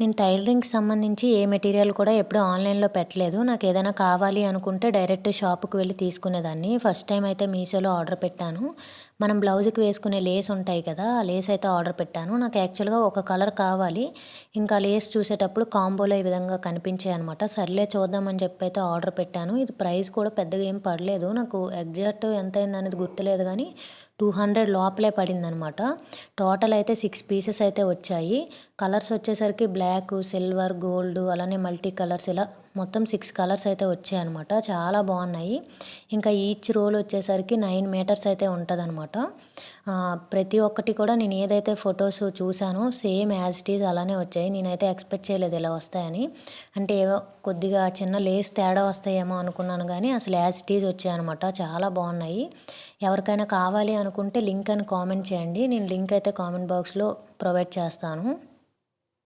నేను టైలరింగ్‌కి సంబంధించి ఏ మెటీరియల్ కూడా ఎప్పుడు ఆన్‌లైన్‌లో పెట్టలేదు. నాకేదైనా కావాలి అనుకుంటే డైరెక్ట్ షాప్‌కి వెళ్లి తీసుకునేదాన్ని. ఫస్ట్ టైమ్ అయితే మీషోలో ఆర్డర్ పెట్టాను. మనం బ్లౌజ్‌కి వేసుకునే లేస్ ఉంటాయి కదా! ఆ లేస్ అయితే ఆర్డర్ పెట్టాను. నాకు యాక్చువల్‌గా ఒక కలర్ కావాలి. ఇంకా లేస్ చూసేటప్పుడు కాంబోలో ఈ విధంగా కనిపించాయనమాట. సర్లే చూద్దాం అని చెప్పి అయితే ఆర్డర్ పెట్టాను. ఇది ప్రైస్ కూడా పెద్దగా ఏం పడలేదు. నాకు ఎగ్జాక్ట్ ఎంతయిందనేది గుర్తులేదు గానీ 200 లోపలే పడిందనమాట. టోటల్ అయితే 6 పీసెస్ అయితే వచ్చాయి. కలర్స్ వచ్చేసరికి బ్లాకు, సిల్వర్, గోల్డ్ అలానే మల్టీ కలర్స్ ఇలా మొత్తం 6 కలర్స్ అయితే వచ్చాయన్నమాట. చాలా బాగున్నాయి. ఇంకా ఈచ్ రోల్ వచ్చేసరికి 9 మీటర్స్ అయితే ఉంటదనమాట. ప్రతి ఒక్కటి కూడా నేను ఏదైతే ఫొటోస్ చూసానో సేమ్ యాజ్ ఇట్ ఈజ్ అలానే వచ్చాయి. నేనైతే ఎక్స్‌పెక్ట్ చేయలేదు ఇలా వస్తాయని. అంటే ఏవో కొద్దిగా చిన్న లేస్ తేడా వస్తాయేమో అనుకున్నాను గానీ అసలు యాజ్ ఇట్ ఈజ్ వచ్చాయన్నమాట. చాలా బాగున్నాయి. ఎవరికైనా కావాలి అనుకుంటే లింక్ అని కామెంట్ చేయండి. నేను లింక్ అయితే కామెంట్ బాక్స్‌లో ప్రొవైడ్ చేస్తాను.